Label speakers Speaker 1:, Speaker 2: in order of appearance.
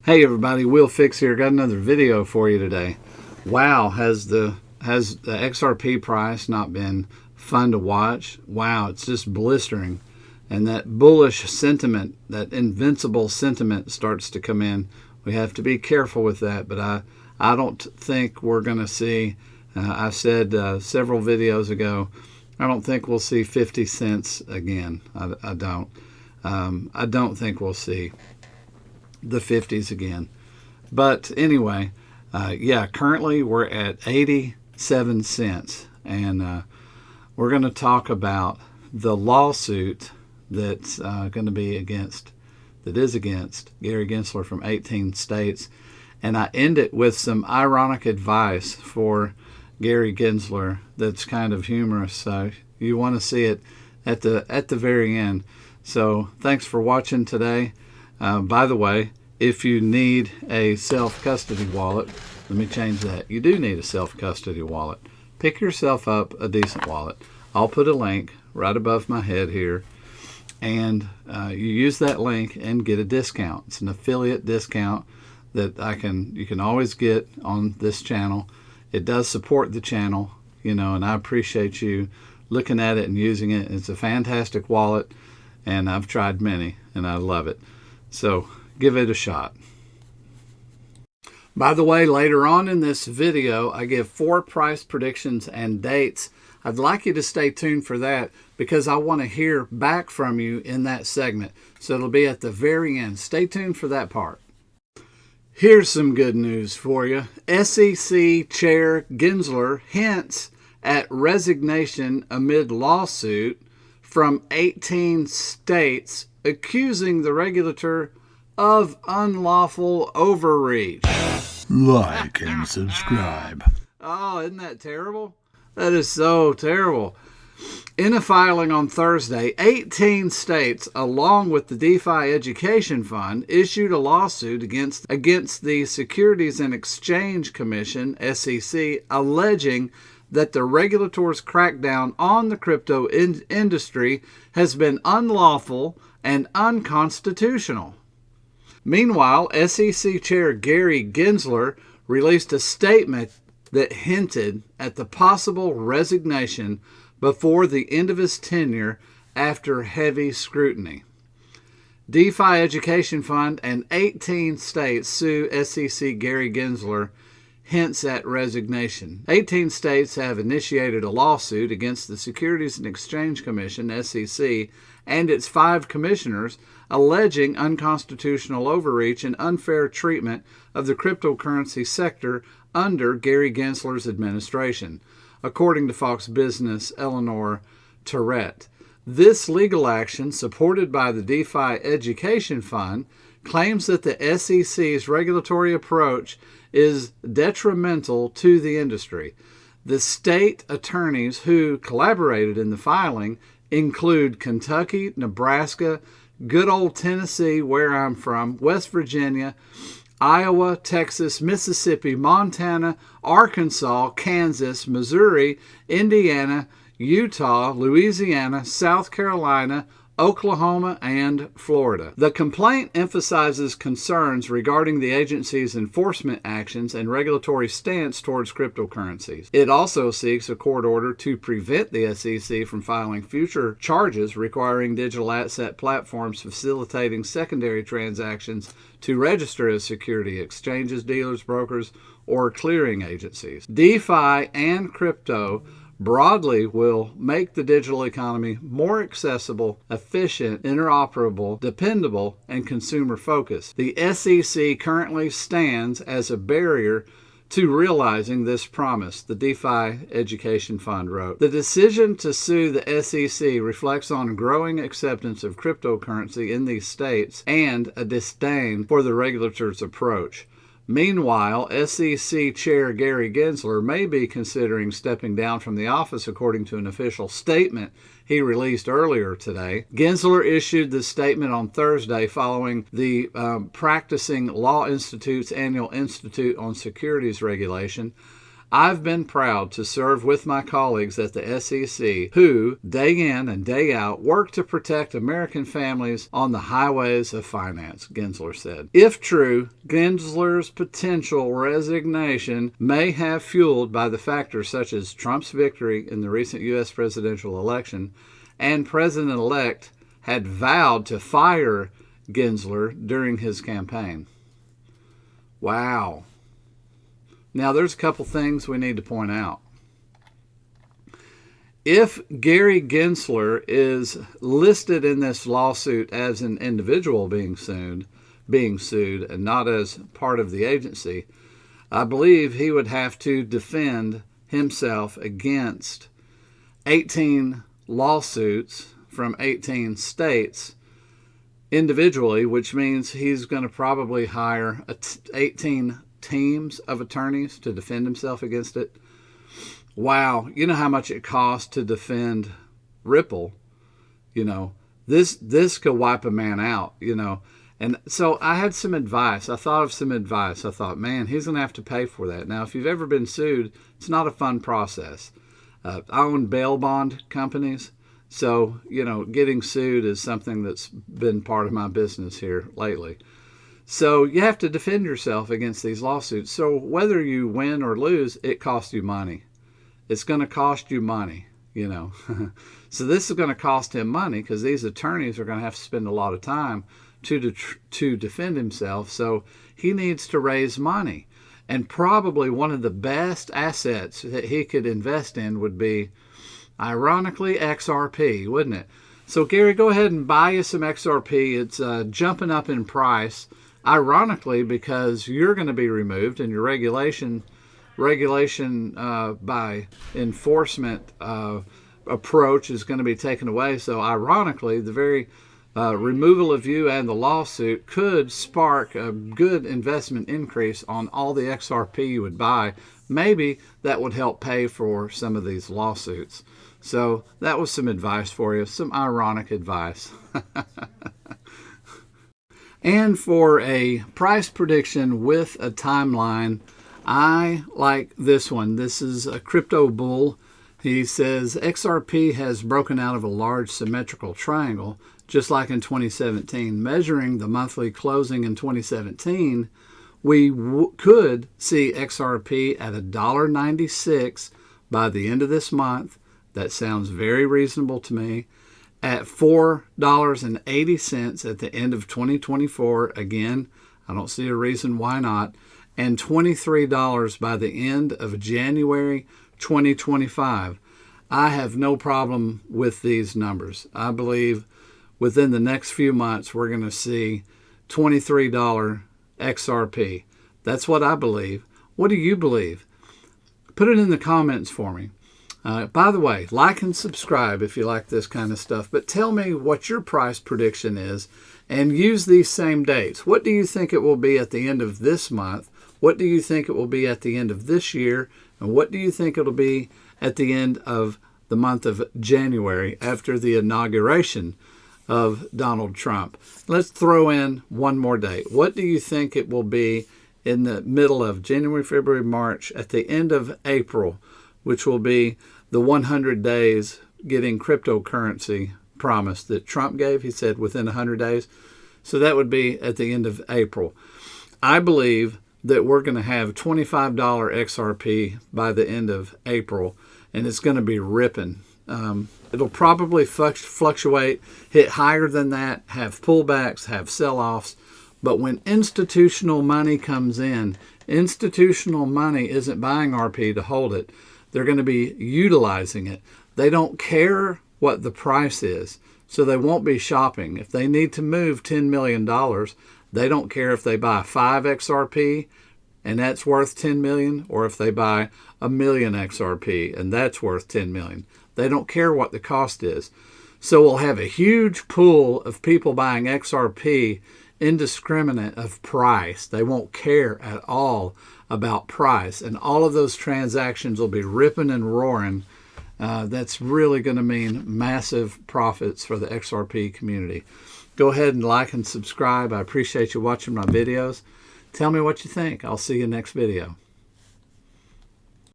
Speaker 1: Hey everybody, Will Fix here. Got another video for you today. Wow, has the XRP price not been fun to watch? Wow, it's just blistering. And that bullish sentiment, that invincible sentiment starts to come in. We have to be careful with that, but I don't think we're going to see, I said several videos ago, I don't think we'll see 50 cents again. I don't think we'll see the 50s again. But anyway, yeah, currently we're at 87 cents. And we're going to talk about the lawsuit that's going to be against Gary Gensler from 18 states. And I end it with some ironic advice for Gary Gensler that's kind of humorous. So you want to see it at the very end. So thanks for watching today. By the way, if you need a self-custody wallet, let me change that. You do need a self-custody wallet. Pick yourself up a decent wallet. I'll put a link right above my head here, and you use that link and get a discount. It's an affiliate discount that you can always get on this channel. It does support the channel, and I appreciate you looking at it and using it. It's a fantastic wallet, and I've tried many, and I love it. So give it a shot. By the way, later on in this video, I give 4 price predictions and dates. I'd like you to stay tuned for that because I want to hear back from you in that segment. So it'll be at the very end. Stay tuned for that part. Here's some good news for you. SEC Chair Gensler hints at resignation amid lawsuit from 18 states accusing the regulator of unlawful overreach.
Speaker 2: Like and subscribe.
Speaker 1: Oh, isn't that terrible? That is so terrible. In a filing on Thursday, 18 states, along with the DeFi Education Fund, issued a lawsuit against the Securities and Exchange Commission, SEC, alleging that the regulator's crackdown on the crypto industry has been unlawful and unconstitutional. Meanwhile, SEC Chair Gary Gensler released a statement that hinted at the possible resignation before the end of his tenure after heavy scrutiny. DeFi Education Fund and 18 states sue SEC Gary Gensler, hints at resignation. 18 states have initiated a lawsuit against the Securities and Exchange Commission, SEC, and its 5 commissioners, alleging unconstitutional overreach and unfair treatment of the cryptocurrency sector under Gary Gensler's administration, according to Fox Business' Eleanor Terrett. This legal action, supported by the DeFi Education Fund, claims that the SEC's regulatory approach is detrimental to the industry. The state attorneys who collaborated in the filing include Kentucky, Nebraska, good old Tennessee, where I'm from, West Virginia, Iowa, Texas, Mississippi, Montana, Arkansas, Kansas, Missouri, Indiana, Utah, Louisiana, South Carolina, Oklahoma, and Florida. The complaint emphasizes concerns regarding the agency's enforcement actions and regulatory stance towards cryptocurrencies. It also seeks a court order to prevent the SEC from filing future charges requiring digital asset platforms facilitating secondary transactions to register as security exchanges, dealers, brokers, or clearing agencies. DeFi and crypto broadly will make the digital economy more accessible, efficient, interoperable, dependable, and consumer-focused. The SEC currently stands as a barrier to realizing this promise, the DeFi Education Fund wrote. The decision to sue the SEC reflects on growing acceptance of cryptocurrency in these states and a disdain for the regulator's approach. Meanwhile, SEC Chair Gary Gensler may be considering stepping down from the office, according to an official statement he released earlier today. Gensler issued the statement on Thursday following the Practicing Law Institute's annual Institute on Securities Regulation. I've been proud to serve with my colleagues at the SEC who, day in and day out, work to protect American families on the highways of finance, Gensler said. If true, Gensler's potential resignation may have fueled by the factors such as Trump's victory in the recent U.S. presidential election, and President-elect had vowed to fire Gensler during his campaign. Wow. Now, there's a couple things we need to point out. If Gary Gensler is listed in this lawsuit as an individual being sued and not as part of the agency, I believe he would have to defend himself against 18 lawsuits from 18 states individually, which means he's going to probably hire 18 teams of attorneys to defend himself against it. Wow, you know how much it costs to defend Ripple. You know, this could wipe a man out, you know. And so I had some advice. I thought of some advice. I thought, man, he's going to have to pay for that. Now, if you've ever been sued, it's not a fun process. I own bail bond companies. So, you know, getting sued is something that's been part of my business here lately. So you have to defend yourself against these lawsuits. So whether you win or lose, it costs you money. It's going to cost you money, you know. So this is going to cost him money because these attorneys are going to have to spend a lot of time to defend himself. So he needs to raise money. And probably one of the best assets that he could invest in would be, ironically, XRP, wouldn't it? So Gary, go ahead and buy you some XRP. It's jumping up in price. Ironically, because you're going to be removed and your regulation by enforcement approach is going to be taken away. So ironically, the very removal of you and the lawsuit could spark a good investment increase on all the XRP you would buy. Maybe that would help pay for some of these lawsuits. So that was some advice for you, some ironic advice. And for a price prediction with a timeline, I like this one. This is a crypto bull. He says XRP has broken out of a large symmetrical triangle, just like in 2017. Measuring the monthly closing in 2017, we could see XRP at $1.96 by the end of this month. That sounds very reasonable to me. At $4.80 at the end of 2024. Again, I don't see a reason why not. And $23 by the end of January 2025. I have no problem with these numbers. I believe within the next few months we're going to see $23 XRP. That's what I believe. What do you believe? Put it in the comments for me. By the way, like and subscribe if you like this kind of stuff. But tell me what your price prediction is and use these same dates. What do you think it will be at the end of this month? What do you think it will be at the end of this year? And what do you think it'll be at the end of the month of January after the inauguration of Donald Trump? Let's throw in one more date. What do you think it will be in the middle of January, February, March, at the end of April, which will be the 100 days getting cryptocurrency promise that Trump gave? He said within 100 days. So that would be at the end of April. I believe that we're going to have $25 XRP by the end of April, and it's going to be ripping. It'll probably fluctuate, hit higher than that, have pullbacks, have sell-offs. But when institutional money comes in, institutional money isn't buying RP to hold it. They're going to be utilizing it. They don't care what the price is, so they won't be shopping. If they need to move $10 million, they don't care if they buy 5 XRP and that's worth $10 million, or if they buy 1 million XRP and that's worth $10 million. They don't care what the cost is. So we'll have a huge pool of people buying XRP indiscriminate of price. They won't care at all about price, and all of those transactions will be ripping and roaring. That's really going to mean massive profits for the XRP community. Go ahead and like and subscribe. I appreciate you watching my videos. Tell me what you think. I'll see you next video.